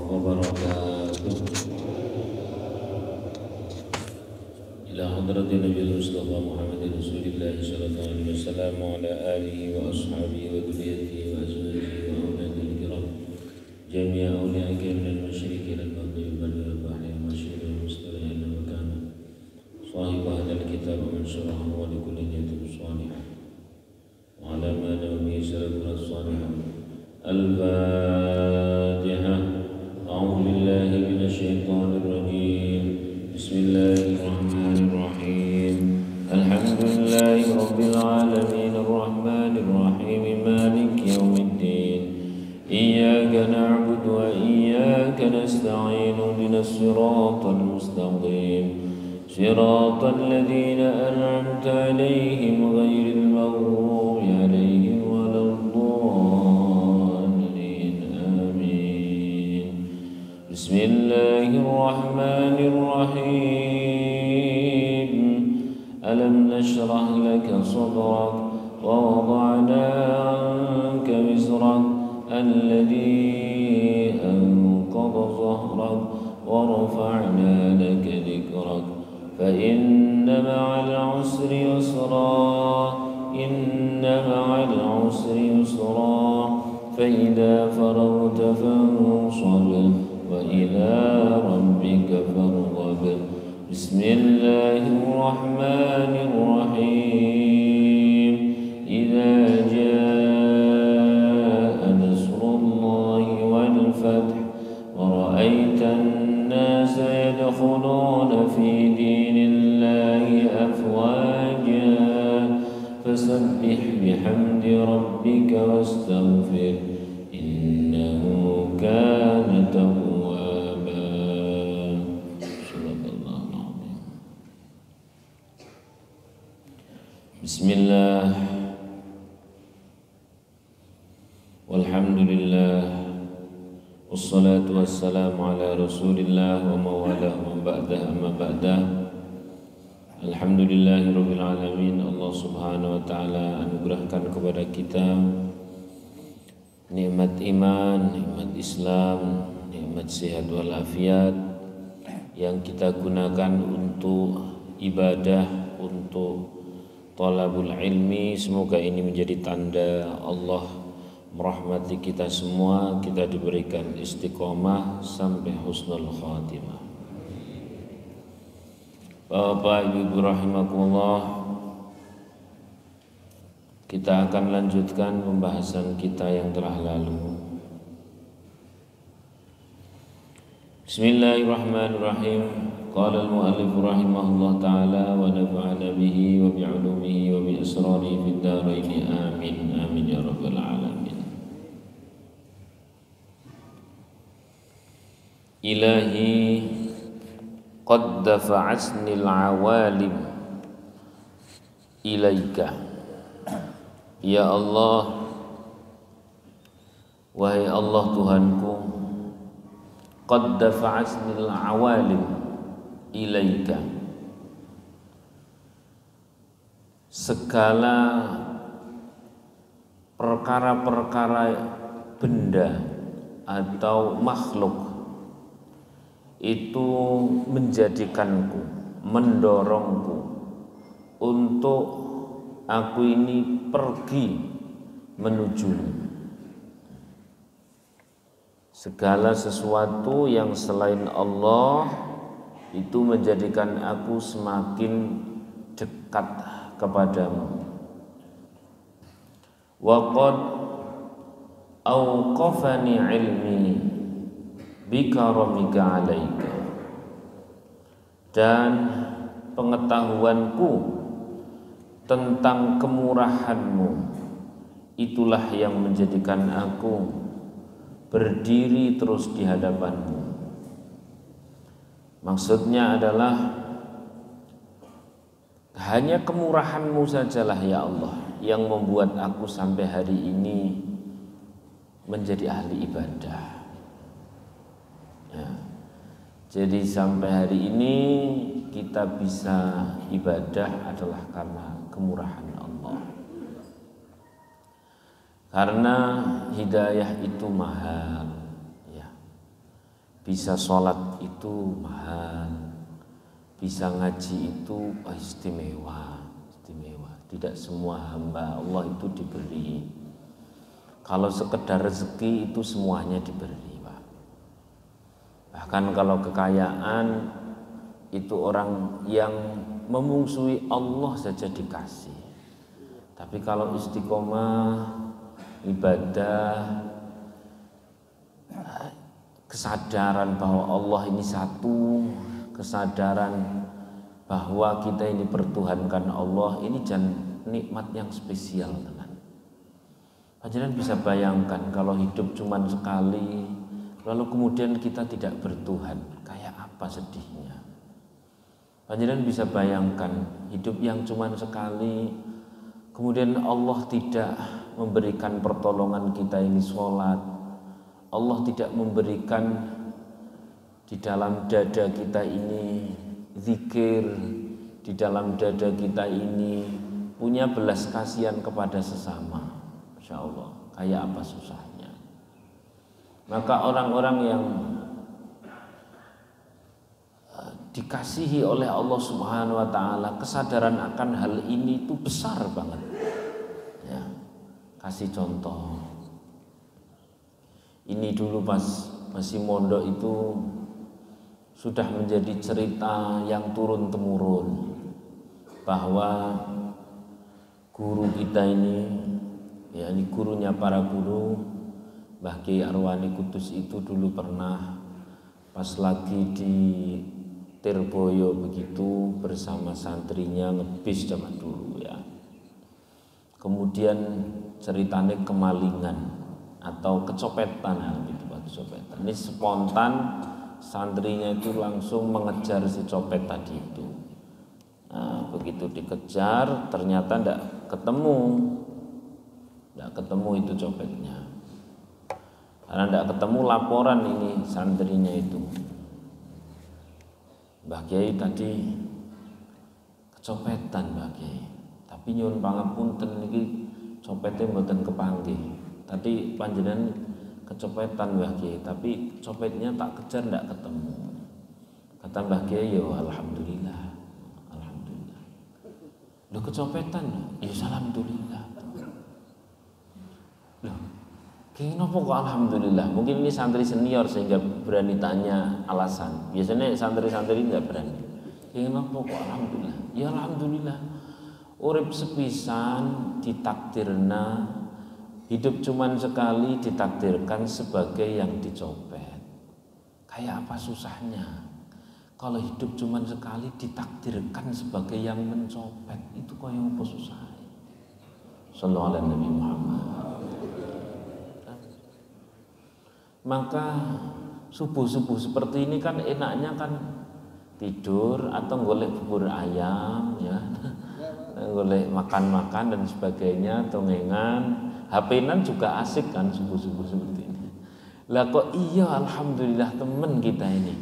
وبركاته إلى حضرة النبي المصطفى محمد رسول الله صلى الله عليه وسلم وعلى آله وأصحابه وذريته وأزواجه وأولاده الكرام جميع أوليائك من المشركين المغرب البر والبحر المشرق والمستودع مكان صاحب هذا الكتاب ومن شرحه ولكل نية صالحة وعلى ما نومه سلفنا الصالحة الفاتحة. أعوذ بالله من الشيطان الرجيم. بسم الله الرحمن الرحيم. الحمد لله رب العالمين الرحمن الرحيم مالك يوم الدين. إياك نعبد وإياك نستعين اهدنا الصراط المستقيم صراط الذين أنعمت عليهم غير المغضوب عليهم ولا الضالين آمين. بسم الله الرحمن الرحيم. ألم نشرح لك صدرك ووضعنا عنك وزرك الذي أنقض ظهرك ورفعنا لك ذكرك فإن مع العسر يسرا إن مع العسر يسرا فإذا فرغت فانصب وإلى ربك فارغب. بسم الله الرحمن الرحيم. إذا جاء نصر الله والفتح ورأيت الناس يدخلون في دين الله أفواجا فسبح بحمد ربك واستغفر إنه كان توابا. صدق الله العظيم. بسم الله والحمد لله wassalatu wassalamu ala rasulillah wa mawalah wa ba'dah amma ba'dah. Alhamdulillahirabbil alamin. Allah subhanahu wa ta'ala anugerahkan kepada kita nikmat iman, nikmat Islam, nikmat sehat walafiat yang kita gunakan untuk ibadah, untuk thalabul ilmi. Semoga ini menjadi tanda Allah merahmati kita semua, kita diberikan istiqomah sampai husnul khatimah. Bapak Ibu rahimakumullah, kita akan lanjutkan pembahasan kita yang telah lalu. Bismillahirrahmanirrahim. Qala al-mu'allif rahimahullah ta'ala wa nafa'ana bihi wa bi'ulumihi wa bi asrarihi fid dharain amin amin ya rabbal alamin. Ilahi qad dafa'atnil awalim ilaika. Ya Allah, wahai Allah Tuhanku, qad dafa'atnil awalim ilaika. Segala perkara-perkara benda atau makhluk itu menjadikanku, mendorongku untuk aku ini pergi menujumu. Segala sesuatu yang selain Allah itu menjadikan aku semakin dekat kepadamu. Wa qad awqafani ilmi bikaramika alaika. Dan pengetahuanku tentang kemurahanmu itulah yang menjadikan aku berdiri terus di hadapanmu. Maksudnya adalah hanya kemurahanmu sajalah ya Allah yang membuat aku sampai hari ini menjadi ahli ibadah. Ya. Jadi sampai hari ini kita bisa ibadah adalah karena kemurahan Allah. Karena hidayah itu mahal, ya. bisa sholat itu mahal, bisa ngaji itu istimewa. Tidak semua hamba Allah itu diberi. Kalau sekedar rezeki itu semuanya diberi, Pak. Bahkan kalau kekayaan itu orang yang memungsuhi Allah saja dikasih. Tapi kalau istiqomah, ibadah, kesadaran bahwa Allah ini satu, kesadaran bahwa kita ini pertuhankan Allah, ini nikmat yang spesial, teman. Panjenengan bisa bayangkan kalau hidup cuma sekali, lalu kemudian kita tidak bertuhan, kayak apa sedihnya. Panjenengan bisa bayangkan hidup yang cuma sekali, kemudian Allah tidak memberikan pertolongan kita ini sholat, Allah tidak memberikan di dalam dada kita ini zikir, di dalam dada kita ini punya belas kasihan kepada sesama. Masya Allah, kayak apa susahnya. Maka orang-orang yang dikasihi oleh Allah Subhanahu wa Ta'ala, kesadaran akan hal ini itu besar banget. Ya, kasih contoh. Ini dulu pas masih mondok itu sudah menjadi cerita yang turun-temurun bahwa guru kita ini, ya ini gurunya para guru, Mbah Kiai Arwani Kudus itu dulu pernah pas lagi di Tirboyo begitu bersama santrinya ngebis zaman dulu ya. Kemudian ceritanya kemalingan atau kecopetan ya, gitu, kecopetan. Ini spontan santrinya itu langsung mengejar si copet tadi itu. Nah, begitu dikejar ternyata tidak ketemu itu copetnya. Karena tidak ketemu laporan ini santrinya itu. Mbah Kiai tadi kecopetan Mbah Kiai. Tapi nyuwun pangapunten niki copete mboten kepanggih. Tadi panjenengan kecopetan Mbah Kiai, tapi copetnya tak kejar ndak ketemu. Kata Mbah Kiai, "Ya alhamdulillah. Alhamdulillah." Loh kecopetan? Ya alhamdulillah. Loh, kenapa kok alhamdulillah? Mungkin ini santri senior sehingga berani tanya alasan. Biasanya santri-santri enggak berani. Kenapa kok alhamdulillah? Ya alhamdulillah. Urip sepisan ditakdirna, hidup cuman sekali ditakdirkan sebagai yang dicopet. Kayak apa susahnya? Kalau hidup cuman sekali ditakdirkan sebagai yang mencopet, itu kayak apa susahnya? Sallallahu alaihi Nabi Muhammad. Maka subuh-subuh seperti ini kan enaknya kan tidur atau golek bubur ayam ya, golek makan-makan dan sebagainya, tongengan, HP-nan juga asik kan subuh-subuh seperti ini. Lah kok iya alhamdulillah temen kita ini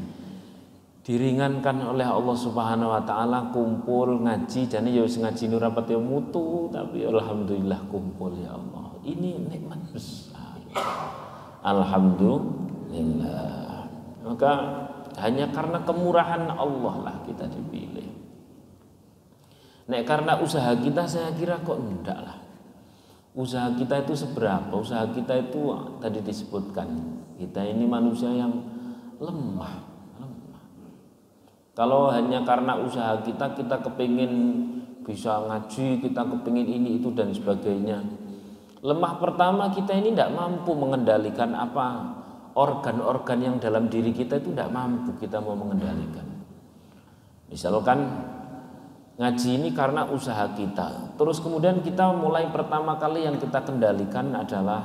diringankan oleh Allah Subhanahu wa Ta'ala, kumpul ngaji, jane ya wis ngaji nu rapet ya mutu, tapi alhamdulillah kumpul ya Allah. Ini nikmat besar. Alhamdulillah. Maka hanya karena kemurahan Allah lah kita dipilih. Nek karena usaha kita saya kira kok enggak lah. Usaha kita itu seberapa? Usaha kita itu tadi disebutkan, kita ini manusia yang lemah. Kalau hanya karena usaha kita kepingin bisa ngaji, kita kepingin ini itu dan sebagainya. Lemah pertama kita ini tidak mampu mengendalikan apa organ-organ yang dalam diri kita itu tidak mampu kita mau mengendalikan. Misalkan ngaji ini karena usaha kita, terus kemudian kita mulai pertama kali yang kita kendalikan adalah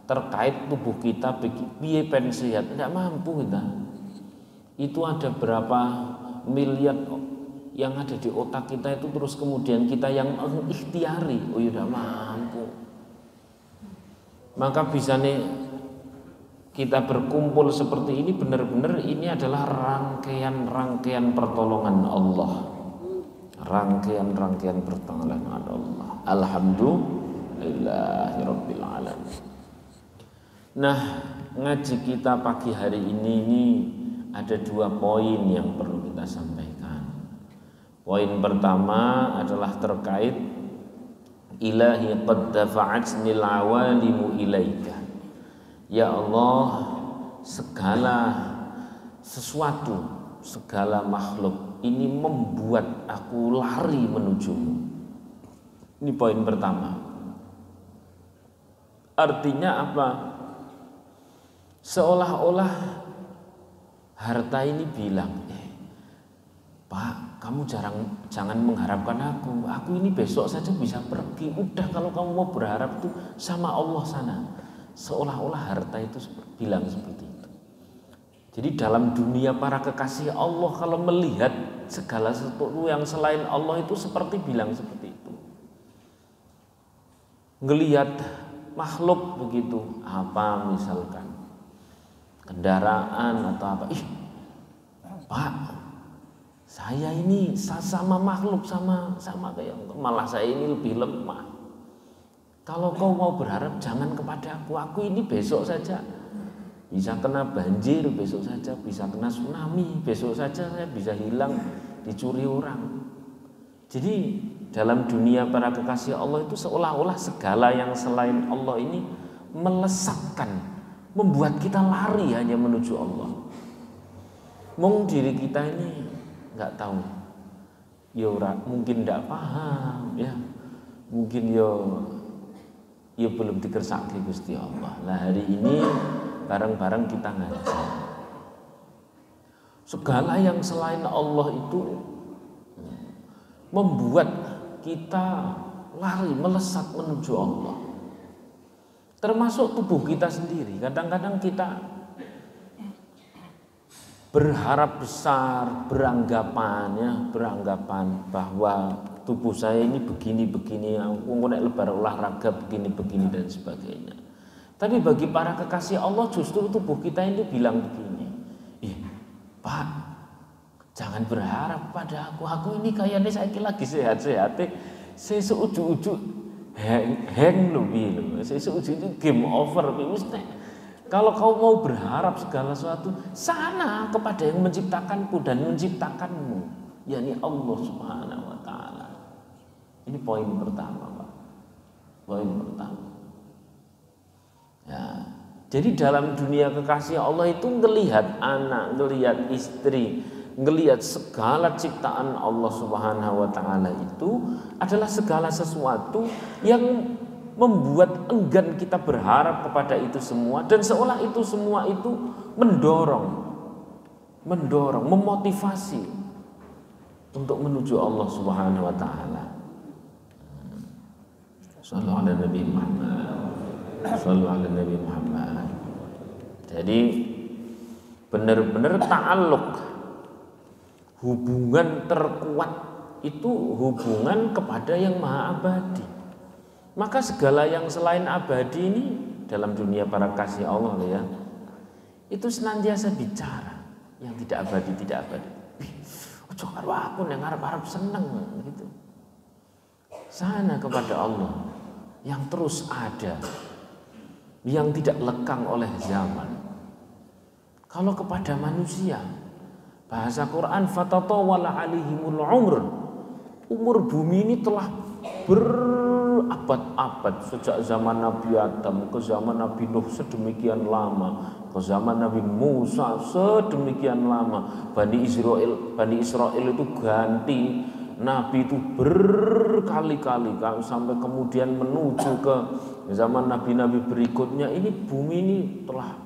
terkait tubuh kita, piye ben sehat, tidak mampu kita. Itu ada berapa miliar yang ada di otak kita itu, terus kemudian kita yang mengikhtiari, oh ya tidak mampu. Maka bisa nih kita berkumpul seperti ini, benar-benar ini adalah rangkaian pertolongan Allah. Rangkaian pertolongan Allah. Alhamdulillahirabbil alamin. Nah, ngaji kita pagi hari ini ada 2 poin yang perlu kita sampaikan. Poin pertama adalah terkait ilahi qad dafa'atnil awalimu ilaika. Ya Allah, segala sesuatu, segala makhluk ini membuat aku lari menujumu. Ini poin pertama. Artinya apa? Seolah-olah harta ini bilang, Pak, kamu jangan mengharapkan aku ini besok saja bisa pergi. Udah, kalau kamu mau berharap tuh sama Allah sana. Seolah-olah harta itu bilang seperti itu. Jadi dalam dunia para kekasih Allah, kalau melihat segala sesuatu yang selain Allah itu seperti bilang seperti itu. Ngelihat makhluk begitu, apa misalkan kendaraan atau apa, Pak, saya ini sama makhluk, sama kayak malah saya ini lebih lemah. Kalau kau mau berharap jangan kepada aku ini besok saja bisa kena banjir, besok saja bisa kena tsunami, besok saja saya bisa hilang, dicuri orang. Jadi dalam dunia para kekasih Allah itu seolah-olah segala yang selain Allah ini melesatkan, membuat kita lari hanya menuju Allah. Mungkin diri kita ini nggak tahu, ya mungkin nggak paham, ya mungkin ya belum dikersaki Gusti Allah. Nah hari ini bareng-bareng kita ngaji. Segala yang selain Allah itu membuat kita lari melesat menuju Allah. Termasuk tubuh kita sendiri. Kadang-kadang kita berharap besar, beranggapan bahwa tubuh saya ini begini, aku nek lebar olahraga begini dan sebagainya. Tapi bagi para kekasih Allah justru tubuh kita ini bilang begini, Pak, jangan berharap pada aku ini kayaknya saya lagi sehat-sehat, saya seujuk-ujuk hang lebih, saya seujuk-ujuk game over. Kalau kau mau berharap segala sesuatu, sana kepada yang menciptakanku dan menciptakanmu, yakni Allah Subhanahu wa Ta'ala. Ini poin pertama, Pak. Poin pertama. Ya, jadi dalam dunia kekasih Allah itu ngelihat anak, ngelihat istri, ngelihat segala ciptaan Allah Subhanahu wa Ta'ala itu adalah segala sesuatu yang membuat enggan kita berharap kepada itu semua, dan seolah itu semua itu mendorong, memotivasi untuk menuju Allah Subhanahu wa Ta'ala. Sallallahu ala Nabi Muhammad. Sallallahu ala Nabi Muhammad. Jadi benar-benar ta'alluq, hubungan terkuat itu hubungan kepada yang maha abadi. Maka segala yang selain abadi ini dalam dunia para kasih Allah ya, itu senantiasa bicara yang tidak abadi. Ojo karo aku nang arep-arep seneng gitu. Sana kepada Allah yang terus ada, yang tidak lekang oleh zaman. Kalau kepada manusia, bahasa Quran fatatawala alaihimul umur bumi ini telah berabad-abad, sejak zaman Nabi Adam ke zaman Nabi Nuh sedemikian lama, ke zaman Nabi Musa sedemikian lama. Bani Israel itu ganti Nabi itu berkali-kali sampai kemudian menuju ke zaman nabi-nabi berikutnya. Ini bumi ini telah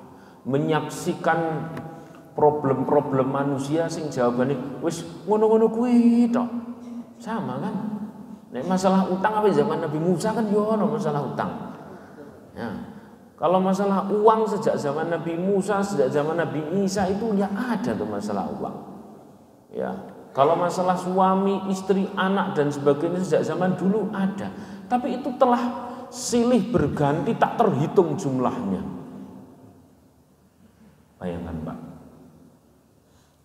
menyaksikan problem-problem manusia sing jawabane wis ngono-ngono kuwi tok. Sama kan? Nek masalah utang apa zaman Nabi Musa kan yo ono masalah utang. Ya. Kalau masalah uang sejak zaman Nabi Musa, sejak zaman Nabi Isa itu ya ada tuh masalah uang. Ya. Kalau masalah suami, istri, anak dan sebagainya sejak zaman dulu ada. Tapi itu telah silih berganti tak terhitung jumlahnya. Bayangkan Pak,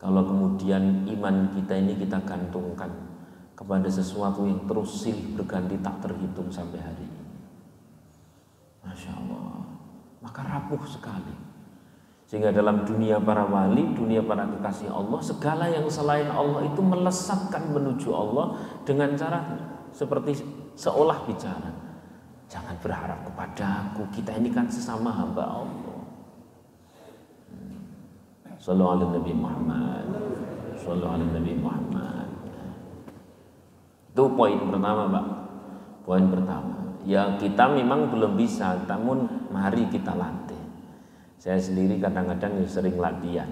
kalau kemudian iman kita ini kita gantungkan kepada sesuatu yang terus silih berganti tak terhitung sampai hari ini, Masya Allah, maka rapuh sekali. Sehingga dalam dunia para wali, dunia para kekasih Allah, segala yang selain Allah itu melesatkan menuju Allah dengan cara seperti seolah bicara, jangan berharap kepada aku, kita ini kan sesama hamba Allah. Sallallahu alaihi Nabi Muhammad, sallallahu alaihi Nabi Muhammad. Itu poin pertama, Pak. Poin pertama. Ya kita memang belum bisa, namun mari kita latih. Saya sendiri kadang-kadang sering latihan.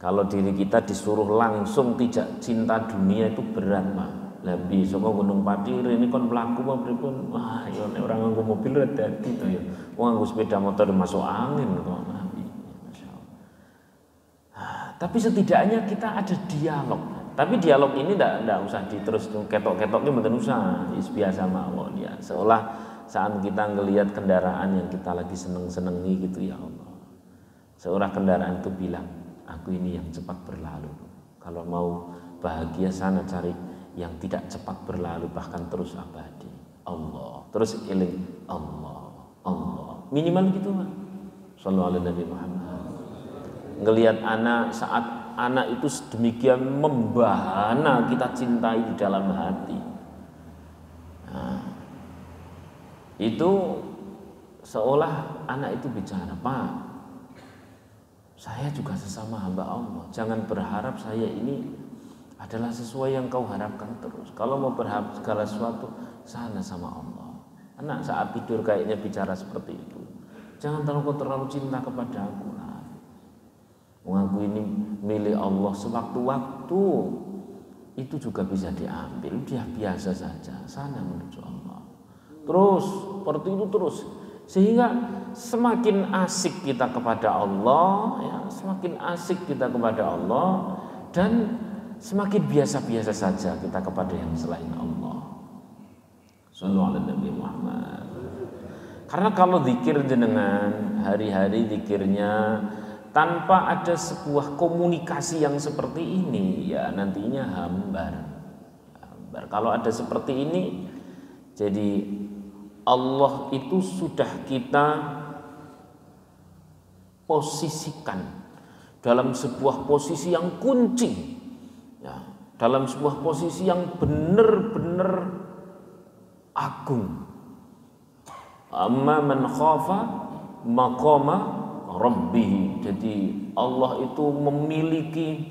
Kalau diri kita disuruh langsung tidak cinta dunia itu berat, Pak. Lebih saka Gunung Pati ini kon mlaku apa pripun? Wah, ya orang nganggo mobil hati to ya. Wong nganggo sepeda motor masuk angin kok. Tapi setidaknya kita ada dialog. Tapi dialog ini tidak usah diterus ketok-ketoknya mboten usah. Biasa mawon ya. Seolah saat kita ngelihat kendaraan yang kita lagi seneng-senengi gitu, ya Allah. Seorang kendaraan itu bilang, aku ini yang cepat berlalu. Kalau mau bahagia sana cari yang tidak cepat berlalu, bahkan terus abadi. Allah. Terus iling Allah. Allah. Minimal gitu, Pak. Sallallahu alaihi Nabi Muhammad. Ngelihat anak, saat anak itu sedemikian membahana kita cintai di dalam hati. Nah, itu seolah anak itu bicara, Pak, saya juga sesama hamba Allah. Jangan berharap saya ini adalah sesuai yang kau harapkan terus. Kalau mau berharap segala sesuatu, sana sama Allah. Anak saat tidur kayaknya bicara seperti itu. Jangan terlalu cinta kepada aku. Aku ini milik Allah, sewaktu-waktu itu juga bisa diambil. Dia biasa saja, sana menuju Allah. Terus seperti itu terus, sehingga semakin asik kita kepada Allah, ya, semakin asik kita kepada Allah, dan semakin biasa-biasa saja kita kepada yang selain Allah. Sallallahu alaihi Nabi Muhammad. Karena kalau zikir jenengan hari-hari zikirnya tanpa ada sebuah komunikasi yang seperti ini, ya nantinya hambar. Kalau ada seperti ini, jadi Allah itu sudah kita posisikan dalam sebuah posisi yang kunci, ya, dalam sebuah posisi yang benar-benar agung. Amma man khafa maqama Rabbih. Jadi Allah itu memiliki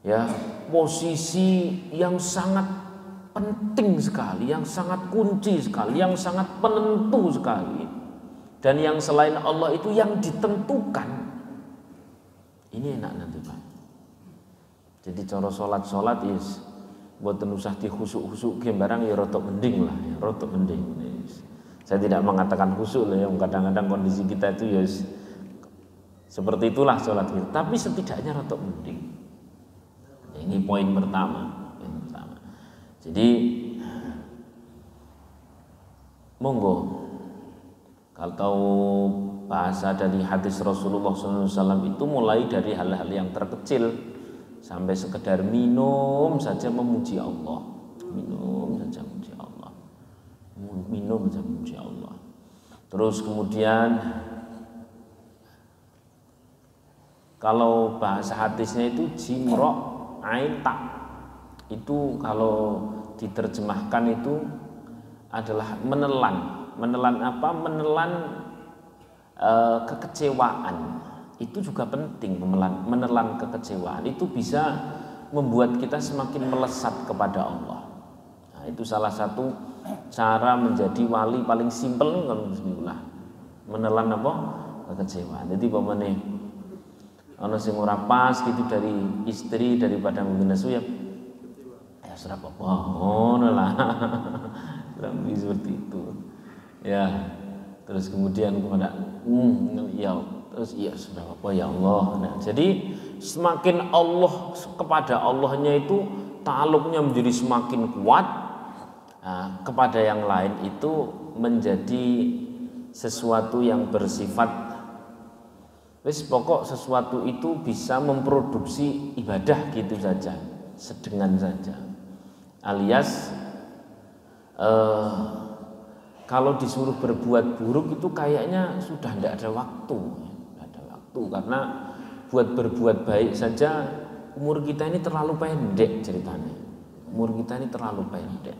ya posisi yang sangat penting sekali, yang sangat kunci sekali, yang sangat penentu sekali. Dan yang selain Allah itu yang ditentukan. Ini enak nanti, Pak. Jadi cara salat is mboten usah dihusuk-husuk barang ya rotok mending lah, ya rotok mending. Saya tidak mengatakan khusyuk loh, yang kadang-kadang kondisi kita itu ya seperti itulah sholat kita. Tapi setidaknya rotok mending. Ini poin pertama. Jadi monggo kalau bahasa dari hadis Rasulullah SAW itu mulai dari hal-hal yang terkecil sampai sekedar minum saja memuji Allah, minum saja memuji Allah. Minum saja memuji Allah. Terus kemudian kalau bahasa hadisnya itu jimrok ain tak, itu kalau diterjemahkan itu adalah menelan. Menelan apa? Menelan kekecewaan. Itu juga penting, menelan kekecewaan. Itu bisa membuat kita semakin melesat kepada Allah. Nah, itu salah satu cara menjadi wali paling simpel kan, bismillah. Menelan apa? Kekecewaan. Jadi pamane ana sing ora pas gitu dari istri daripada mungkin nesu ya serap apa ngono lah. Lebih seperti itu. Ya. Terus kemudian kepada ya terus ya sudah apa ya Allah. Nah, jadi semakin Allah kepada Allahnya itu ta'alluqnya menjadi semakin kuat. Nah, kepada yang lain itu menjadi sesuatu yang bersifat wis pokok sesuatu itu bisa memproduksi ibadah gitu saja, sedengan saja. Alias kalau disuruh berbuat buruk itu kayaknya sudah tidak ada waktu. waktu, karena buat berbuat baik saja umur kita ini terlalu pendek ceritanya. Umur kita ini terlalu pendek.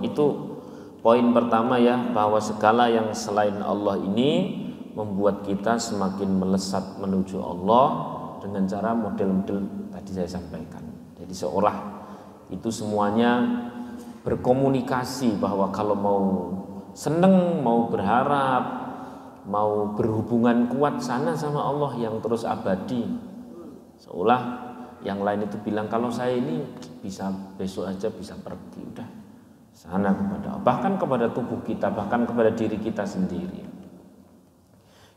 Itu poin pertama ya, bahwa segala yang selain Allah ini membuat kita semakin melesat menuju Allah dengan cara model-model tadi saya sampaikan. Jadi seolah itu semuanya berkomunikasi bahwa kalau mau seneng, mau berharap, mau berhubungan kuat sana sama Allah yang terus abadi. Seolah yang lain itu bilang kalau saya ini bisa besok aja bisa pergi, udah sana kepada, bahkan kepada tubuh kita, bahkan kepada diri kita sendiri.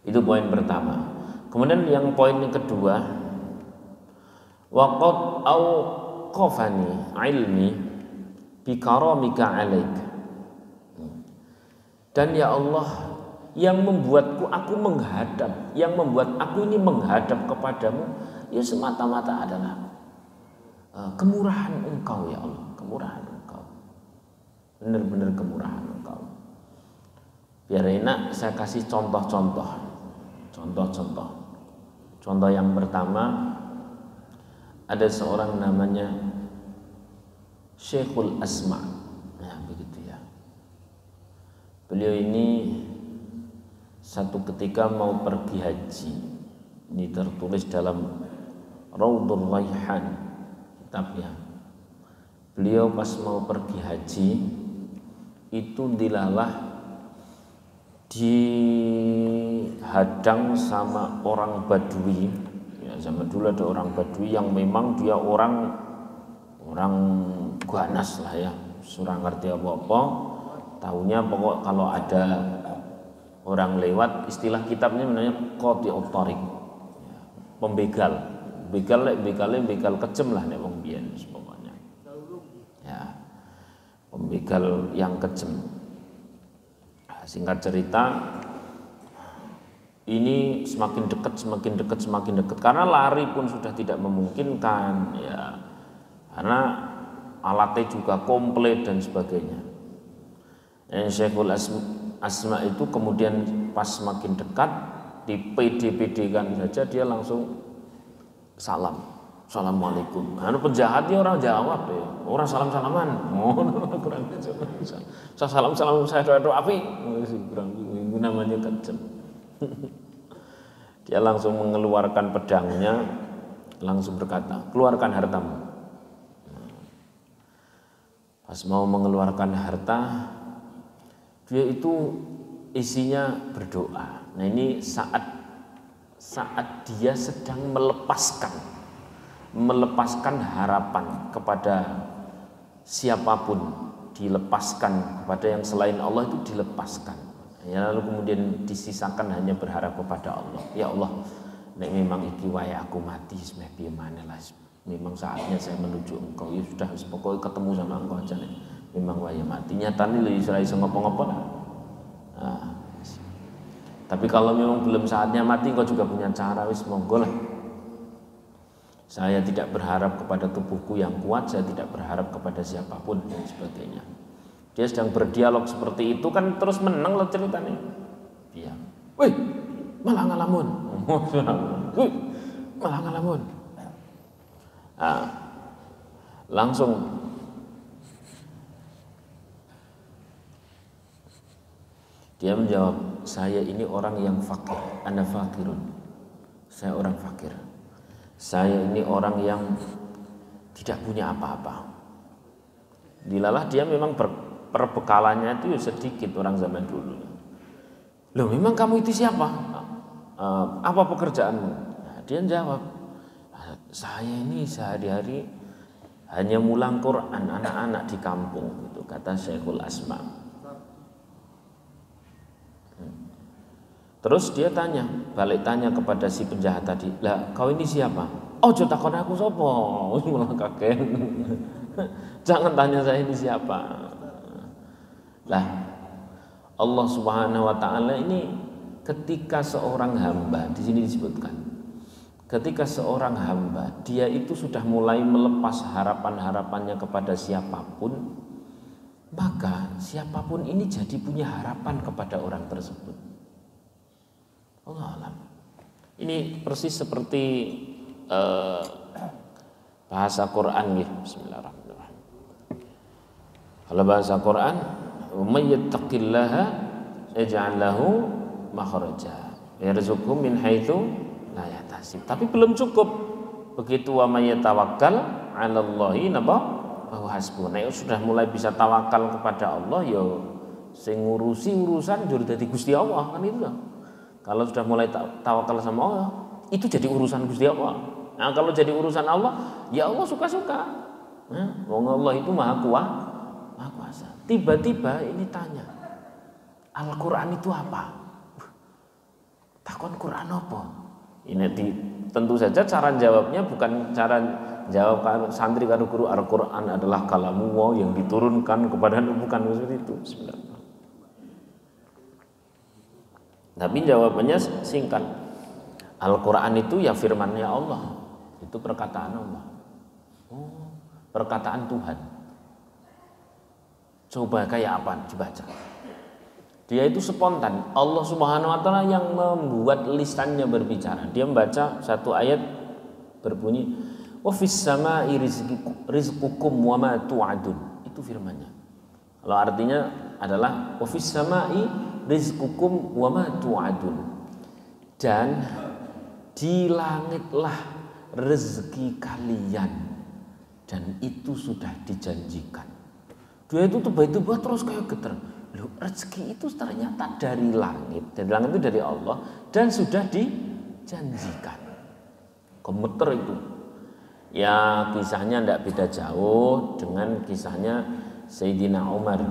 Itu poin pertama. Kemudian yang poin yang kedua, waqad auqafani ilmi bi karamika alaik. Dan ya Allah, yang membuatku aku menghadap, yang membuat aku ini menghadap kepadamu, ya semata-mata adalah kemurahan Engkau ya Allah, kemurahan Engkau, benar-benar kemurahan Engkau. Biar enak saya kasih contoh-contoh. Contoh yang pertama, ada seorang namanya Syekhul Asma. Nah, begitu ya. Beliau ini satu ketika mau pergi haji. Ini tertulis dalam Raudhur Raihan kitabnya. Beliau pas mau pergi haji itu dilalah dihadang sama orang Badui. Ya, zaman dulu ada orang Badui yang memang dia orang ganas lah ya, surang ngerti apa-apa. Tahunya pokok kalau ada orang lewat, istilah kitabnya namanya qati'ut thariq. Pembegal. Begal kejem lah nek wong biyen pokoknya. Ya. Pembegal yang kejem. Singkat cerita, ini semakin dekat karena lari pun sudah tidak memungkinkan ya, karena alatnya juga komplit dan sebagainya. Syekhul Asma itu kemudian pas semakin dekat, di PD-kan saja dia langsung Assalamualaikum. Penjahatnya orang jawab ya, orang salam-salaman. Kurang salam saya doa api. Kurang itu namanya kejem. Dia langsung mengeluarkan pedangnya, langsung berkata, keluarkan hartamu. Pas mau mengeluarkan harta, dia itu isinya berdoa. Nah ini saat dia sedang melepaskan harapan kepada siapapun, dilepaskan kepada yang selain Allah itu dilepaskan. Ya, lalu kemudian disisakan hanya berharap kepada Allah. Ya Allah, nek memang iki wae aku mati semeh piye maneh lah. Memang saatnya saya menuju Engkau. Ya sudah, pokoknya ketemu sama Engkau aja nek memang wae mati. Nyatane lho iso ngopo-ngopo. Nah, tapi kalau memang belum saatnya mati, Engkau juga punya cara, wis monggo lah. Saya tidak berharap kepada tubuhku yang kuat, saya tidak berharap kepada siapapun dan sebagainya. Dia sedang berdialog seperti itu kan terus menang loh ceritanya. Dia, wih, malah ngalamun. Wih, malah ngalamun. Nah, langsung dia menjawab, saya ini orang yang fakir, ana fakirun. Saya orang fakir. Saya ini orang yang tidak punya apa-apa. Dilalah dia memang perbekalannya itu sedikit orang zaman dulu. Loh, memang kamu itu siapa? Apa pekerjaanmu? Nah, dia jawab, saya ini sehari-hari hanya mulang Quran anak-anak di kampung, itu kata Syekhul Asma. Terus dia balik tanya kepada si penjahat tadi, lah kau ini siapa? Oh, jatah takon aku sapa? Malah kaget. Jangan tanya saya ini siapa. Lah, Allah Subhanahu wa taala ini ketika seorang hamba, di sini disebutkan, ketika seorang hamba dia itu sudah mulai melepas harapan-harapannya kepada siapapun, maka siapapun ini jadi punya harapan kepada orang tersebut. Allah alam. Ini persis seperti bahasa Quran ya. Bismillahirrahmanirrahim. Kalau bahasa Quran, "May yattaqillaha yaj'al lahu makhraja yarzuqhu min haitsu la yahtasib." Tapi belum cukup. Begitu wa may yatawakkal 'alallahi napa bahwa hasbuh. Nek sudah mulai bisa tawakal kepada Allah ya sing ngurusi urusan jur dadi Gusti Allah kan itu. Kalau sudah mulai tawakal sama Allah, itu jadi urusan Gusti Allah. Nah, kalau jadi urusan Allah, ya Allah suka-suka. Nah, wong Allah itu maha kuasa. Tiba-tiba ini tanya, Al-Quran itu apa? Takon Quran apa? Ini tentu saja cara jawabnya bukan cara jawab santri karo guru. Al-Quran adalah kalamullah yang diturunkan kepada bukan seperti itu. Bismillah. Tapi jawabannya singkat. Al-Quran itu ya firman-Nya Allah. Itu perkataan Allah. Oh, perkataan Tuhan. Coba kayak apa? Dibaca. Dia itu spontan. Allah Subhanahu wa taala yang membuat lisannya berbicara. Dia membaca satu ayat berbunyi, "Wa fis samai rizqukum wa ma tu'adun." Itu firman-Nya. Kalau artinya adalah wa fis samai rizqukum wa ma tu'adun. Dan di langitlah rezeki kalian dan itu sudah dijanjikan. Dia itu tiba-tiba terus kayak getar. Loh, rezeki itu ternyata dari langit. Dari langit itu dari Allah dan sudah dijanjikan. Gemeter itu. Ya kisahnya tidak beda jauh dengan kisahnya Sayyidina Umar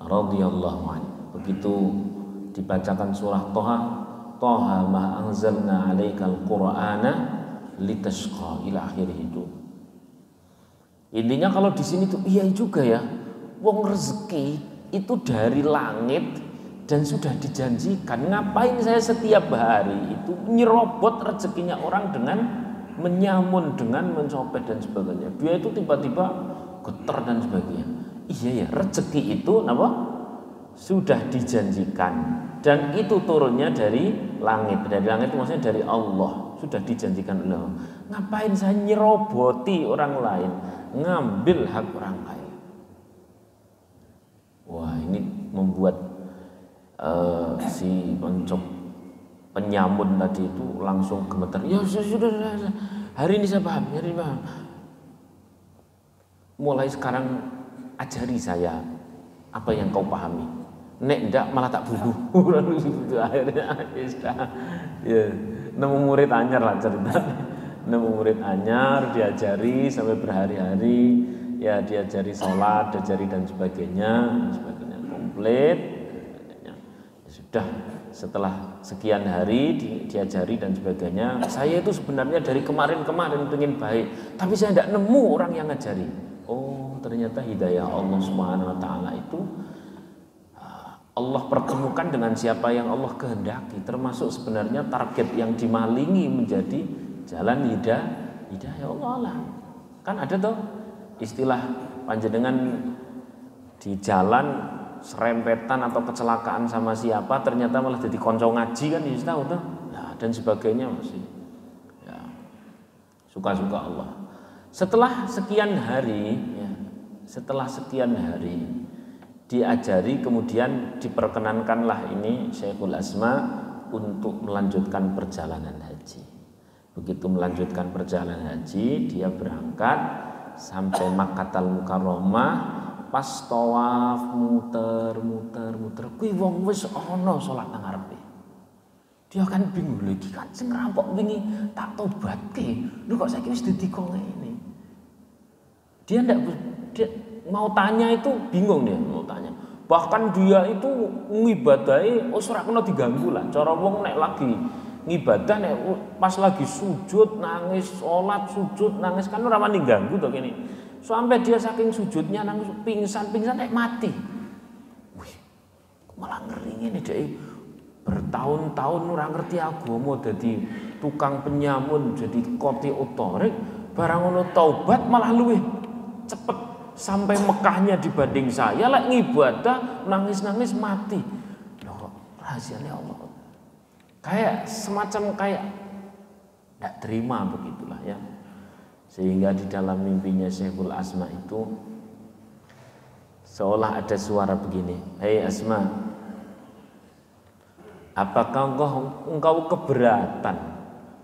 radhiyallahu anhu. Begitu dibacakan surah Toha ma anzalna 'alaikal qur'ana litashqa ila akhir itu. Intinya kalau di sini tuh iya juga ya. Wong rezeki itu dari langit dan sudah dijanjikan. Ngapain saya setiap hari itu nyerobot rezekinya orang dengan menyamun, dengan mencopet dan sebagainya. Dia itu tiba-tiba getar dan sebagainya. Iya ya, rezeki itu apa? Sudah dijanjikan dan itu turunnya dari langit. Dari langit itu maksudnya dari Allah, sudah dijanjikan Allah. Ngapain saya nyeroboti orang lain, ngambil hak orang lain? Wah, ini membuat si penyamun tadi itu langsung gemetar. Ya sudah, hari ini saya paham, hari ini paham. Mulai sekarang ajari saya apa yang kau pahami. Nek ndak malah tak bunuh. Akhirnya ya, nemu murid anyar lah ceritanya. Nemu murid anyar, diajari sampai berhari-hari, ya diajari sholat, diajari dan sebagainya komplit. Ya, sudah setelah sekian hari diajari dan sebagainya. Saya itu sebenarnya dari kemarin-kemarin pengen baik, tapi saya tidak nemu orang yang ngajari. Oh, ternyata hidayah Allah Subhanahu wa taala itu Allah pertemukan dengan siapa yang Allah kehendaki, termasuk sebenarnya target yang dimalingi menjadi jalan hidayah Allah lah. Kan ada tuh istilah panjenengan di jalan serempetan atau kecelakaan sama siapa ternyata malah jadi konco ngaji kan ya tahu tuh. Ya, dan sebagainya masih. Ya, suka-suka Allah. Setelah sekian hari diajari, kemudian diperkenankanlah ini Syekhul Asma untuk melanjutkan perjalanan haji. Begitu melanjutkan perjalanan haji, dia berangkat sampai Makkatul Mukarramah, pas tawaf muter, kuwi wong wis ana salat nang ngarepe. Dia kan bingung lagi kan sing rampok wingi tak tobatke. Lho kok saiki wis dadi kok ngene. Dia mau tanya itu bingung dia mau tanya. Bahkan dia itu ngibadahi ora kena diganggu lah. Cara wong nek lagi ngibadah nek pas lagi sujud nangis, salat sujud nangis kan ora wani ganggu to kene. Sampai dia saking sujudnya nangis pingsan nek mati. Wih, malah ngeri ngene dhek. Bertahun-tahun ora ngerti agama dadi tukang penyamun, jadi qoti otorik, barang ngono taubat malah luwih cepet sampai Mekahnya dibanding saya lah ngibadah nangis-nangis mati. Loh, rahasianya Allah. kayak semacam kayak tidak terima begitulah ya. Sehingga di dalam mimpinya Syekhul Asma itu seolah ada suara begini, "Hei Asma, apakah engkau keberatan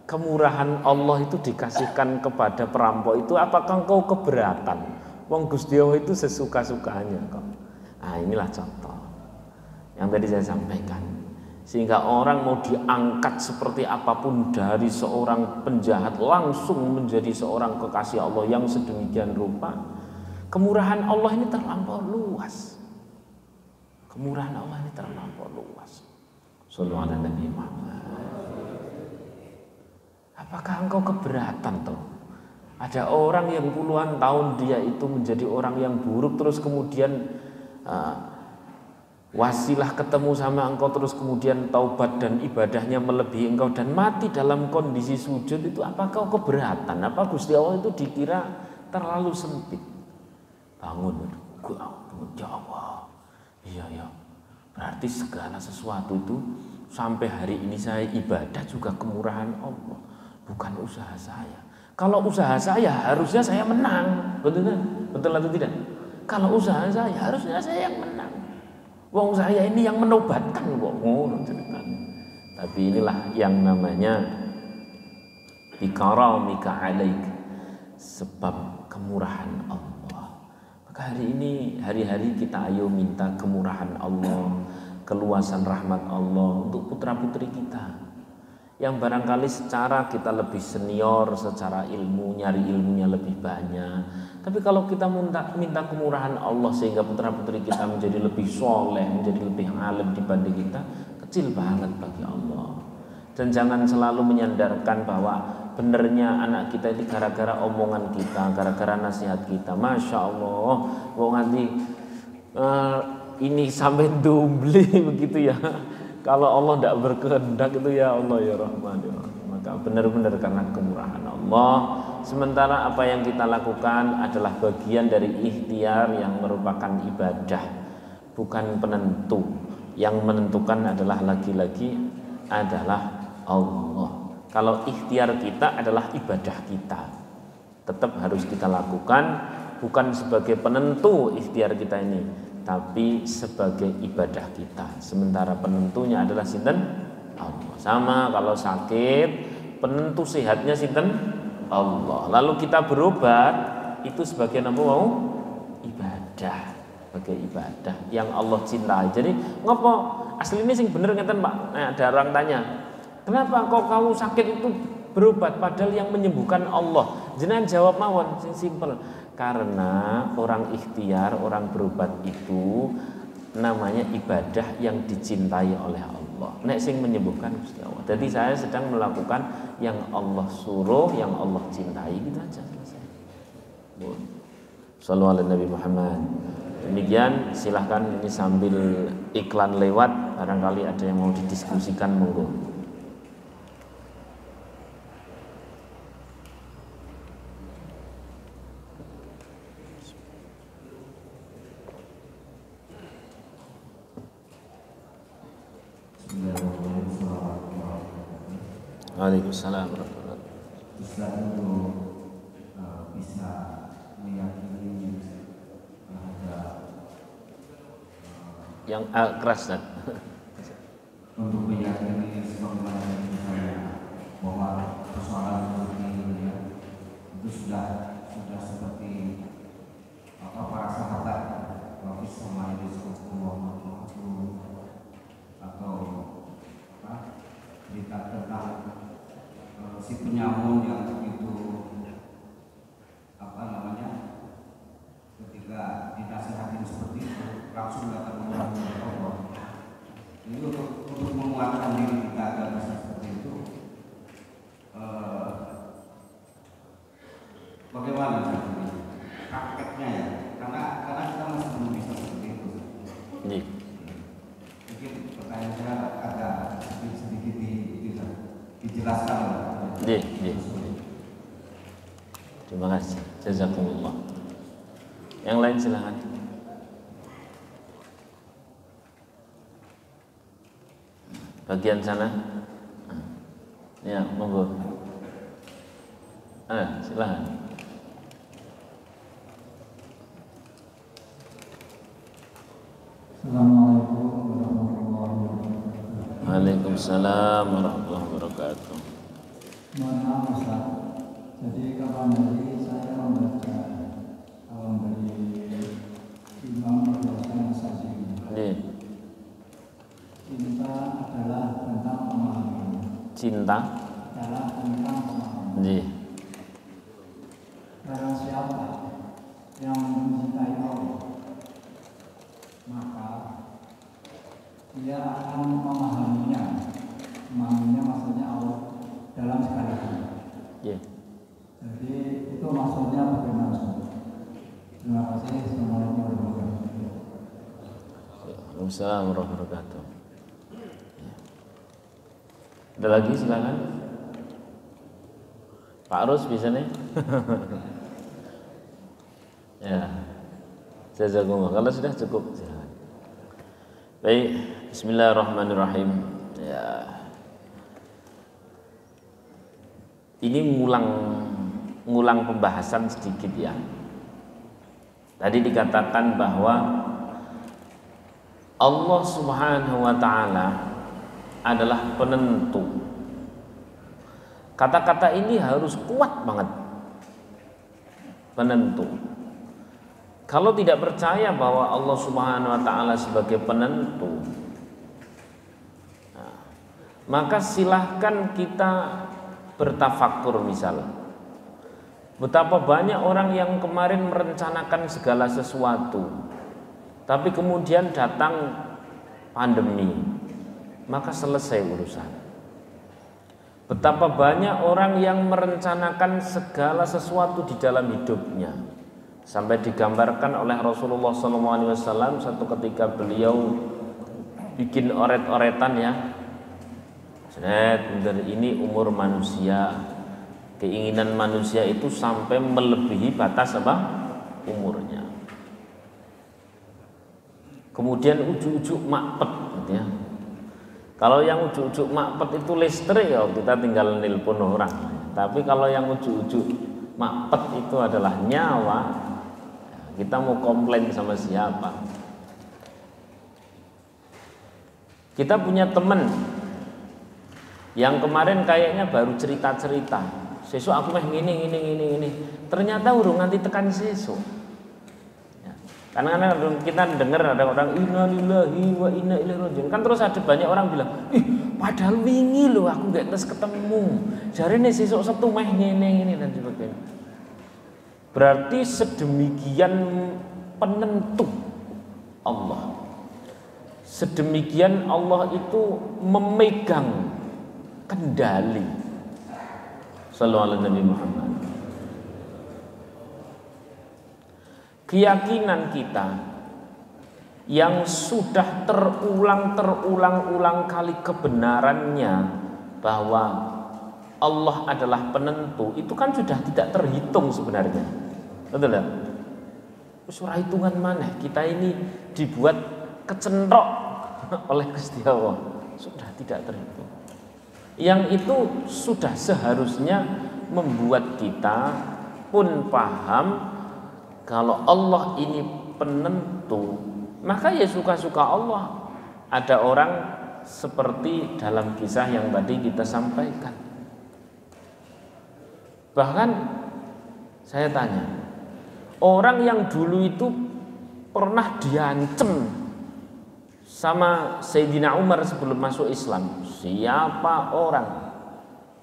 kemurahan Allah itu dikasihkan kepada perampok itu? Apakah engkau keberatan? Wong Gusti Allah itu sesuka-sukanya kok." Nah, inilah contoh yang tadi saya sampaikan. Sehingga orang mau diangkat seperti apapun dari seorang penjahat langsung menjadi seorang kekasih Allah yang sedemikian rupa. Kemurahan Allah ini terlampau luas. Kemurahan Allah ini terlampau luas. Sallallahu alaihi Nabi Muhammad. Apakah engkau keberatan toh? Ada orang yang puluhan tahun dia itu menjadi orang yang buruk, terus kemudian wasilah ketemu sama engkau, terus kemudian taubat dan ibadahnya melebihi engkau dan mati dalam kondisi sujud, itu apakah kau keberatan? Apa Gusti Allah itu dikira terlalu sempit? Bangun, ya Allah, iya, berarti segala sesuatu itu sampai hari ini saya ibadah juga kemurahan Allah, bukan usaha saya. Kalau usaha saya harusnya saya menang, betul kan? Betul atau tidak? Kalau usaha saya harusnya saya yang menang. Wong saya ini yang menobatkan kok ngono ceritanya. Tapi inilah yang namanya bikaramika alaik, sebab kemurahan Allah. Maka hari ini hari-hari kita ayo minta kemurahan Allah, keluasan rahmat Allah untuk putra-putri kita. Yang barangkali secara kita lebih senior secara ilmu, nyari ilmunya lebih banyak. Tapi kalau kita minta kemurahan Allah sehingga putra-putri kita menjadi lebih soleh, menjadi lebih alim dibanding kita, kecil banget bagi Allah. Dan jangan selalu menyandarkan bahwa benernya anak kita ini gara-gara omongan kita, gara-gara nasihat kita. Masya Allah, nanti ini sampai dumbli begitu ya. Kalau Allah tidak berkehendak itu ya Allah ya Rahman ya Rahim. Maka benar-benar karena kemurahan Allah. Sementara apa yang kita lakukan adalah bagian dari ikhtiar yang merupakan ibadah, bukan penentu. Yang menentukan adalah lagi-lagi adalah Allah. Kalau ikhtiar kita adalah ibadah kita, tetap harus kita lakukan, bukan sebagai penentu ikhtiar kita ini, tapi sebagai ibadah kita. Sementara penentunya adalah sinten? Allah. Sama kalau sakit, penentu sehatnya sinten? Allah. Lalu kita berobat, itu sebagai apa mau? Ibadah, sebagai ibadah yang Allah cintai. Jadi ngopo? Asli ini sing bener ngeten Pak. Nah, ada orang tanya, kenapa kok kamu sakit itu berobat padahal yang menyembuhkan Allah? Jenengan jawab mawon sing simpel. Karena orang ikhtiar, orang berobat itu namanya ibadah yang dicintai oleh Allah. Nek sing menyembuhkan Gusti Allah. Jadi saya sedang melakukan yang Allah suruh, yang Allah cintai, gitu aja selesai. Shallallahu alaihi Nabi Muhammad. Demikian, silahkan ini sambil iklan lewat, barangkali ada yang mau didiskusikan, monggo. Waalaikumsalam warahmatullahi wabarakatuh. Ustaz untuk bisa meyakini ada yang keras dan untuk meyakini sebagaimana misalnya bahwa persoalan seperti ini ya, itu sudah seperti para sahabat Nabi sama ini atau cerita tentang si penyamun yang begitu ketika dinasihatin seperti itu langsung datang menghadap Allah. Ini untuk menguatkan diri kita agar bisa seperti itu. Bagaimana prakteknya ya? Karena kita masih belum bisa seperti itu. Mungkin pertanyaan saya agak sedikit dijelaskan. Terima kasih. Jazakumullah. Yang lain silakan. Bagian sana Ya, monggo. Silakan. Assalamualaikum warahmatullahi wabarakatuh. Waalaikumsalam warahmatullahi wabarakatuh. Mohon maaf Ustaz. Jadi kapan hari saya membaca dari Imam Al-Hasan As-Sazili. Cinta adalah tentang pemahaman. Cinta Adalah tentang pemahaman. Barang siapa yang mencintai Allah, maka dia akan memahaminya. Memahaminya maksudnya Allah dalam segala hal. Jadi itu maksudnya bagaimana? Terima kasih. Assalamualaikum warahmatullahi wabarakatuh. Waalaikumsalam warahmatullahi wabarakatuh. Ada lagi, silakan. Pak Rus bisa nih. Ya, jazakumullah. Kalau sudah cukup, silakan. Baik, Bismillahirrahmanirrahim. Ya, ini ngulang pembahasan sedikit ya. Tadi dikatakan bahwa Allah Subhanahu wa ta'ala adalah penentu. Kata-kata ini harus kuat banget. Penentu. Kalau tidak percaya bahwa Allah Subhanahu wa ta'ala sebagai penentu, maka silahkan kita bertafakur misalnya. Betapa banyak orang yang kemarin merencanakan segala sesuatu, tapi kemudian datang pandemi, maka selesai urusan. Betapa banyak orang yang merencanakan segala sesuatu di dalam hidupnya, sampai digambarkan oleh Rasulullah SAW satu ketika beliau bikin oret-oretan ya. Dari ini umur manusia, keinginan manusia itu sampai melebihi batas apa? Umurnya. Kemudian ujuk-ujuk makpet gitu ya. Kalau yang ujuk-ujuk makpet itu listrik ya kita tinggal nelpon orang. Tapi kalau yang ujuk-ujuk makpet itu adalah nyawa, kita mau komplain sama siapa? Kita punya teman yang kemarin kayaknya baru cerita-cerita, sesuk aku meh ngene. Ternyata urung nganti tekan sesuk. Ya. Karena kita dengar ada orang innalillahi wa inna ilaihi rajiun. Kan terus ada banyak orang bilang, padahal wingi lho aku gak terus ketemu. Jarene sesuk Setu meh ngene dan sebagainya. Berarti sedemikian penentu Allah. Sedemikian Allah itu memegang kendali. Sallallahu alaihi Muhammad. Keyakinan kita yang sudah terulang kali kebenarannya bahwa Allah adalah penentu, itu kan sudah tidak terhitung sebenarnya. Betul ya? Surah hitungan mana? Kita ini dibuat kecentrok oleh Gusti Allah. Sudah tidak terhitung. Yang itu sudah seharusnya membuat kita pun paham kalau Allah ini penentu, maka ya suka-suka Allah. Ada orang seperti dalam kisah yang tadi kita sampaikan. Bahkan saya tanya, orang yang dulu itu pernah diancam sama Sayyidina Umar sebelum masuk Islam, siapa orang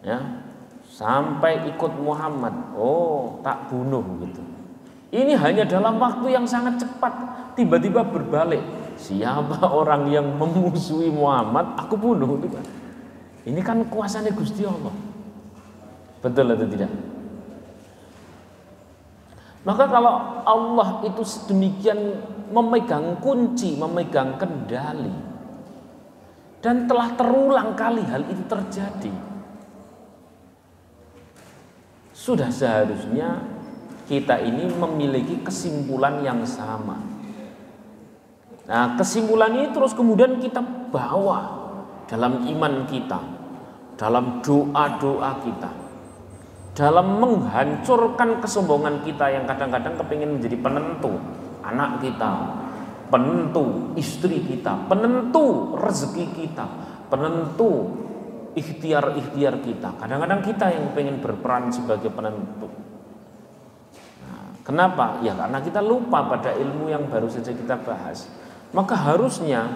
ya sampai ikut Muhammad, tak bunuh gitu. Ini hanya dalam waktu yang sangat cepat, tiba-tiba berbalik, siapa orang yang memusuhi Muhammad aku bunuh. Ini kan kuasanya Gusti Allah. Betul atau tidak? Maka kalau Allah itu sedemikian memegang kunci, memegang kendali, dan telah terulang kali hal itu terjadi, sudah seharusnya kita ini memiliki kesimpulan yang sama. Nah, kesimpulan ini terus kemudian kita bawa dalam iman kita, dalam doa-doa kita, dalam menghancurkan kesombongan kita yang kadang-kadang kepingin menjadi penentu anak kita, penentu istri kita, penentu rezeki kita, penentu ikhtiar-ikhtiar kita. Kadang-kadang kita yang pengen berperan sebagai penentu. Nah, kenapa? Ya karena kita lupa pada ilmu yang baru saja kita bahas. Maka harusnya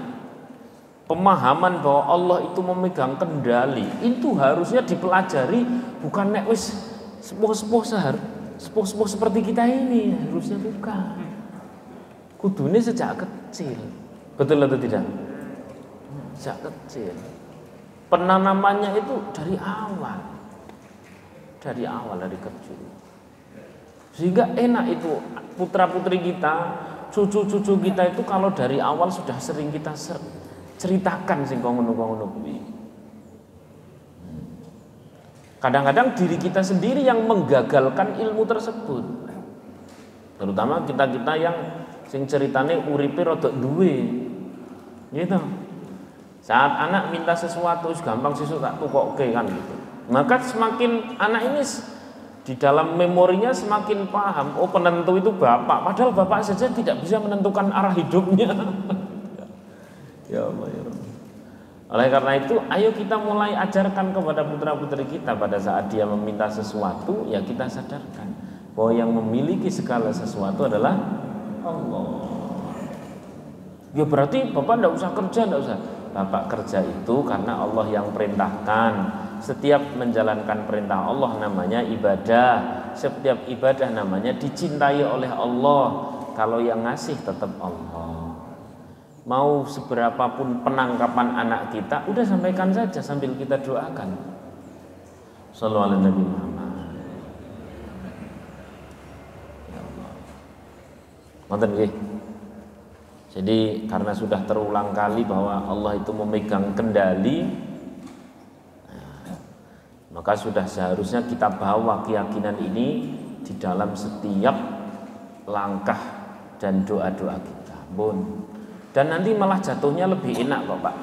pemahaman bahwa Allah itu memegang kendali itu harusnya dipelajari, bukan nek wis sepuh-sepuh seperti kita ini, harusnya bukan. Kudune sejak kecil. Betul atau tidak? Sejak kecil. Penanamannya itu dari awal. Dari kecil. Sehingga enak itu putra-putri kita, cucu-cucu kita itu kalau dari awal sudah sering kita ceritakan sing ngono-ngono kuwi. Kadang-kadang diri kita sendiri yang menggagalkan ilmu tersebut. Terutama kita-kita yang sing ceritane uripe rada duwe. Gitu. Saat anak minta sesuatu gampang sesuk tak tukokke kan gitu. Maka semakin anak ini di dalam memorinya semakin paham, oh penentu itu bapak, padahal bapak saja tidak bisa menentukan arah hidupnya. Ya Allah ya Allah. Oleh karena itu, ayo kita mulai ajarkan kepada putra-putri kita pada saat dia meminta sesuatu, ya kita sadarkan bahwa yang memiliki segala sesuatu adalah Allah. Ya berarti bapak tidak usah kerja, tidak usah. Bapak kerja itu karena Allah yang perintahkan. Setiap menjalankan perintah Allah namanya ibadah. Setiap ibadah namanya dicintai oleh Allah. Kalau yang ngasih tetap Allah. Mau seberapapun penangkapan anak kita, udah sampaikan saja sambil kita doakan. Shallallahu alaihi Nabi Muhammad. Ya Allah. Ngoten nggih. Jadi karena sudah terulang kali bahwa Allah itu memegang kendali, maka sudah seharusnya kita bawa keyakinan ini di dalam setiap langkah dan doa-doa kita. Dan nanti malah jatuhnya lebih enak kok Pak.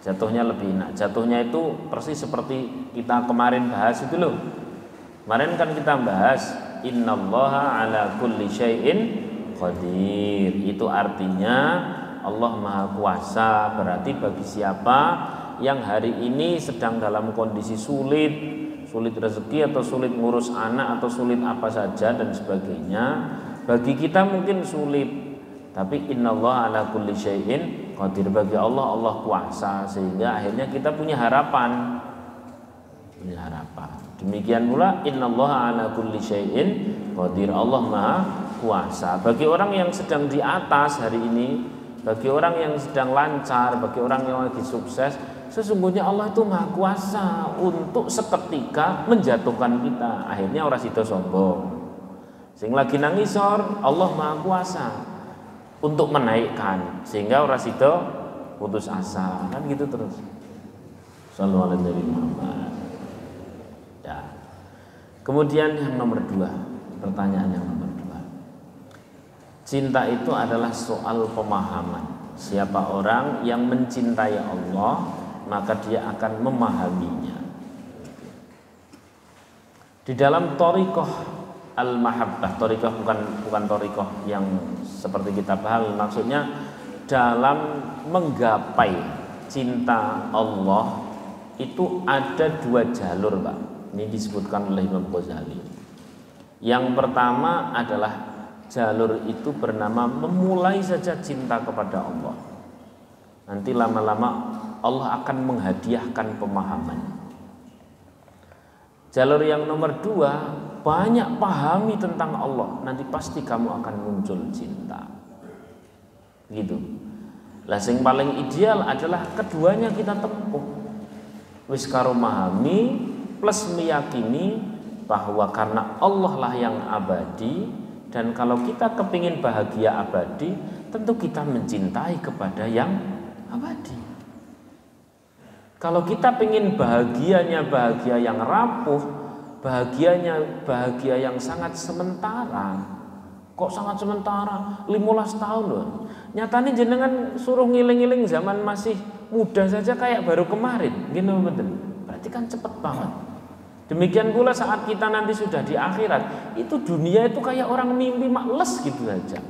Jatuhnya lebih enak. Jatuhnya itu persis seperti kita kemarin bahas itu loh. Kemarin kan kita bahas innallaha ala kulli syai'in qadir. Itu artinya Allah Maha Kuasa. Berarti bagi siapa yang hari ini sedang dalam kondisi sulit rezeki atau sulit ngurus anak atau sulit apa saja dan sebagainya, bagi kita mungkin sulit. Tapi innallaha ala kulli syai'in qadir. Bagi Allah, Allah kuasa, sehingga akhirnya kita punya harapan. Demikian pula innallaha ala kulli syai'in qadir. Allah Maha Kuasa. Bagi orang yang sedang di atas hari ini, bagi orang yang sedang lancar, bagi orang yang lagi sukses, sesungguhnya Allah itu Maha Kuasa untuk seketika menjatuhkan kita. Akhirnya orang sido sombong. Sing lagi nangisor, Allah Maha Kuasa untuk menaikkan, sehingga orang situ putus asa, kan gitu terus. Sallallahu alaihi Muhammad. Ya. Kemudian yang nomor 2, pertanyaan yang nomor 2. Cinta itu adalah soal pemahaman. Siapa orang yang mencintai Allah, maka dia akan memahaminya. Di dalam thariqah al-mahabbah, thariqah bukan thariqah yang seperti kita bahas, maksudnya dalam menggapai cinta Allah itu ada 2 jalur Pak. Ini disebutkan oleh Imam Ghazali. Yang pertama adalah jalur itu bernama memulai saja cinta kepada Allah. Nanti lama-lama Allah akan menghadiahkan pemahaman. Jalur yang nomor 2, banyak pahami tentang Allah, nanti pasti kamu akan muncul cinta. Gitu. Lah sing paling ideal adalah keduanya kita tempuh. Wis karo memahami plus meyakini bahwa karena Allah lah yang abadi, dan kalau kita kepingin bahagia abadi, tentu kita mencintai kepada yang abadi. Kalau kita pengen bahagianya bahagia yang rapuh, bahagianya bahagia yang sangat sementara. Kok sangat sementara? 15 tahun loh. Nyatanya jenengan suruh ngiling-ngiling zaman masih muda saja kayak baru kemarin. Gini betul. berarti kan cepet banget. Demikian pula saat kita nanti sudah di akhirat, itu dunia itu kayak orang mimpi males gitu aja.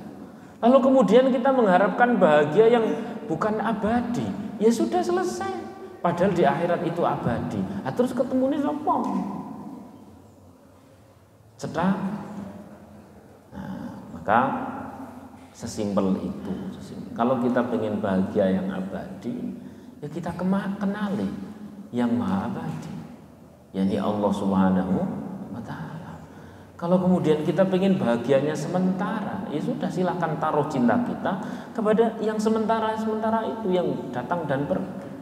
Lalu kemudian kita mengharapkan bahagia yang bukan abadi, ya sudah selesai. Padahal di akhirat itu abadi. Nah, terus ketemu nih apa? Cedak. Nah, maka sesimpel itu. Kalau kita pengen bahagia yang abadi, ya kita kenali yang maha abadi, yakni Allah Subhanahu wa ta'ala. Kalau kemudian kita pengen bahagianya sementara, ya sudah silakan taruh cinta kita kepada yang sementara itu, yang datang dan pergi.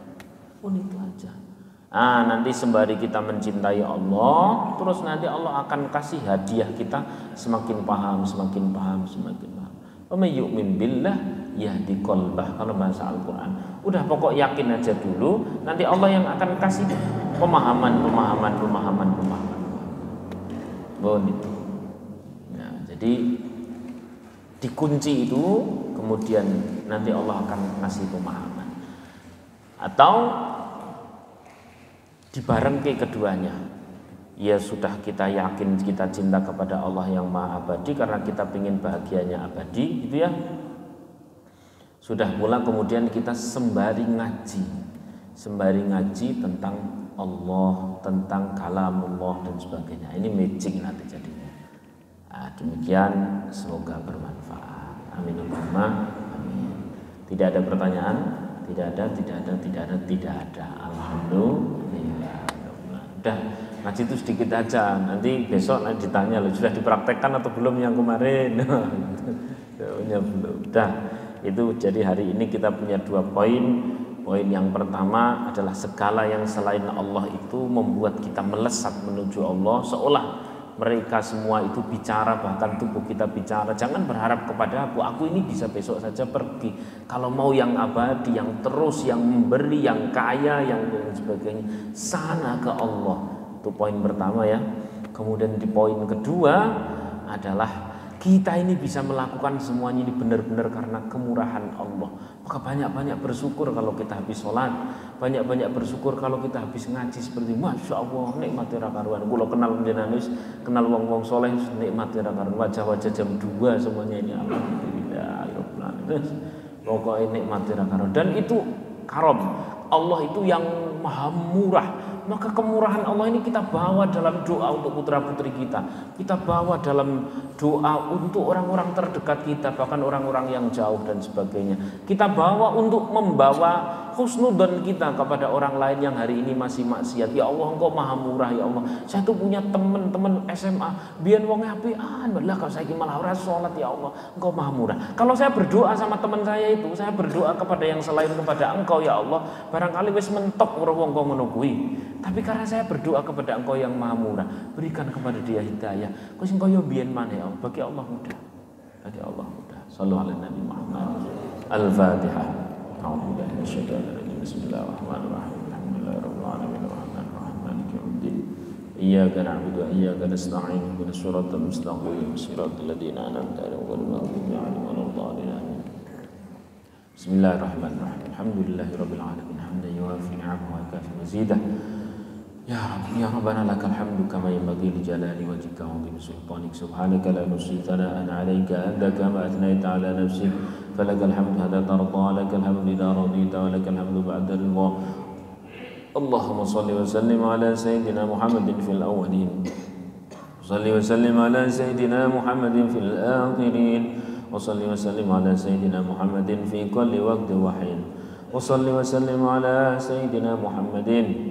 Pun itu aja. Nanti sembari kita mencintai Allah, terus nanti Allah akan kasih hadiah kita semakin paham. Wa may yu'min billah yahdi qalbah, kalau bahasa Al-Qur'an. Udah pokok yakin aja dulu, nanti Allah yang akan kasih pemahaman. Begitu. Nah, jadi dikunci itu, kemudian nanti Allah akan kasih pemahaman. Atau dibarengke keduanya. Ya sudah kita yakin, kita cinta kepada Allah yang maha abadi karena kita ingin bahagianya abadi, gitu ya. Sudah pula kemudian kita sembari ngaji tentang Allah, tentang kalamullah dan sebagainya. Ini matching nanti jadinya. Demikian, semoga bermanfaat. Amin. Tidak ada pertanyaan? Tidak ada. Alhamdulillah. Udah, ngaji itu sedikit aja. Nanti besok ditanya, sudah dipraktekkan atau belum yang kemarin? Jawabnya belum. Udah. Itu jadi hari ini kita punya 2 poin. Poin yang pertama adalah segala yang selain Allah itu membuat kita melesat menuju Allah, seolah mereka semua itu bicara, bahkan tubuh kita bicara. Jangan berharap kepada aku ini bisa besok saja pergi. Kalau mau yang abadi, yang terus, yang memberi, yang kaya, yang dan sebagainya, sana ke Allah. Itu poin pertama ya. Kemudian di poin kedua adalah kita ini bisa melakukan semuanya ini benar-benar karena kemurahan Allah. Maka banyak-banyak bersyukur kalau kita habis sholat, banyak-banyak bersyukur kalau kita habis ngaji seperti Masya Allah, nikmati ra karuan. Kula kenal jenengan, kenal wong-wong soleh, nikmati ra karuan. Wajah-wajah jam 2 semuanya ini alhamdulillah. Pokoknya nikmati ra karuan. Dan itu karom. Allah itu yang maha murah. Maka kemurahan Allah ini kita bawa dalam doa untuk putra-putri kita. Kita bawa dalam doa untuk orang-orang terdekat kita, bahkan orang-orang yang jauh dan sebagainya. Kita bawa untuk membawa husnudzon kita kepada orang lain yang hari ini masih maksiat. Ya Allah, Engkau maha murah ya Allah. Saya tuh punya teman-teman SMA, biyen wong apian, malah kalau saya malah ora salat ya Allah. Engkau maha murah. Kalau saya berdoa sama teman saya itu, saya berdoa kepada yang selain kepada Engkau ya Allah, barangkali wis mentok ora wong ngono kuwi. Tapi karena saya berdoa kepada Engkau yang maha murah, berikan kepada dia hidayah. Kau sing koyo biyen maneh ya Allah. Bagi Allah mudah. Bagi Allah mudah. Shallallahu alaihi Nabi Muhammad. Al-Fatihah. A'udzubillahi minasyaitonir rajim. Bismillahirrahmanirrahim. Alhamdulillahirabbil alamin arrahmanir rahim maliki yaumiddin. Iyyaka na'budu wa iyyaka nasta'in. Ihdinas siratal mustaqim. Siratal ladzina an'amta 'alaihim ghairil maghdubi 'alaihim waladdallin. Bismillahirrahmanirrahim. Alhamdulillahirabbil alamin. Hamdan yuwafi ni'amahu wa yukafi mazidah. Ya Rabbi, ya Rabbana lakal hamdu kama yanbaghi li jalali wajhika wa 'azimi sultanik. Subhanaka la nuhsi thana'an 'alaika anta kama athnayta 'ala nafsik. Falakal hamdu hatta tarda, lakal hamdu idza radita, wa lakal hamdu ba'da ridha. Allahumma shalli wa sallim 'ala sayyidina Muhammadin fil awwalin. Shalli wa sallim 'ala sayyidina Muhammadin fil akhirin. Wa shalli wa sallim 'ala sayyidina Muhammadin fi kulli waqtin wa hin. Wa shalli wa sallim 'ala sayyidina Muhammadin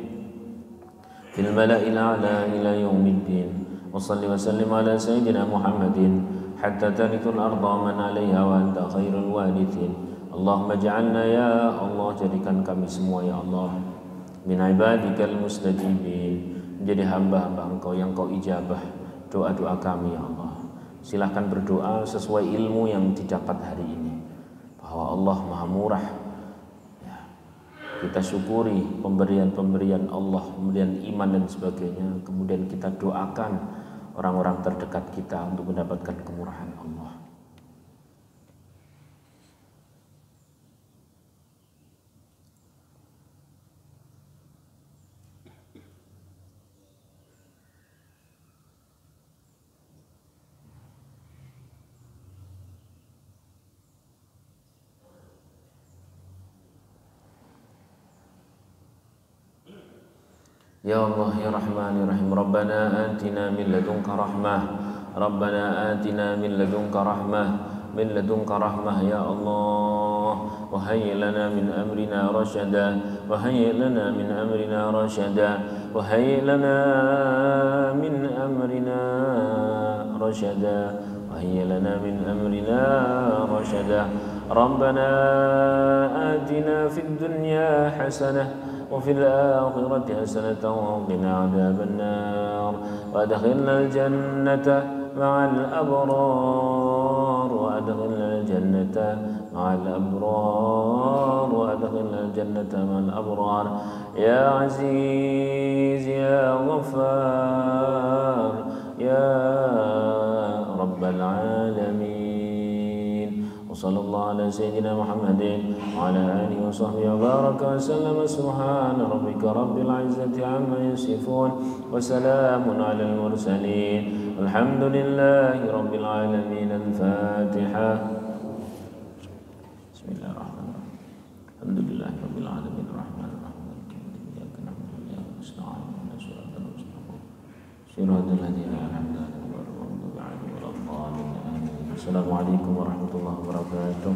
في الملأ الأعلى إلى يوم الدين وصل وسلم على سيدنا محمد حتى ترث الأرض من عليها وأنت خير الوارثين اللهم اجعلنا يا الله jadikan kami semua ya Allah min ibadikal mustajibin, menjadi hamba-hamba Engkau yang Kau ijabah doa-doa kami ya Allah. Silahkan berdoa sesuai ilmu yang didapat hari ini, bahwa Allah maha murah. Kita syukuri pemberian-pemberian Allah, kemudian iman dan sebagainya. Kemudian kita doakan orang-orang terdekat kita untuk mendapatkan kemurahan Allah. Ya Allah ya Rahman ya Rahim. Rabbana atina min ladunka rahmah. Rabbana atina min ladunka rahmah. Min ladunka rahmah ya Allah. Wa hayyi lana min amrina rashada. Wa hayyi lana min amrina rashada. Wa hayyi lana min amrina rashada. Wa hayyi lana min amrina rashada. Rabbana atina fid dunya hasanah وفي الآخرة حسنة وقنا عذاب النار وأدخلنا الجنة مع الأبرار وأدخلنا الجنة مع الأبرار وأدخلنا الجنة مع الأبرار يا عزيز يا غفار يا رب العالمين وصلى الله على سيدنا محمد وعلى آله وصحبه وبارك وسلم سبحان ربك رب العزة عما يصفون وسلام على المرسلين والحمد لله رب العالمين. الفاتحة. بسم الله الرحمن الرحيم. الحمد لله رب العالمين الرحمن الرحيم إياك نعبد وإياك نستعين اهدنا الصراط المستقيم صراط الذين أنعمت عليهم غير المغضوب عليهم ولا الضالين. Assalamualaikum warahmatullahi wabarakatuh.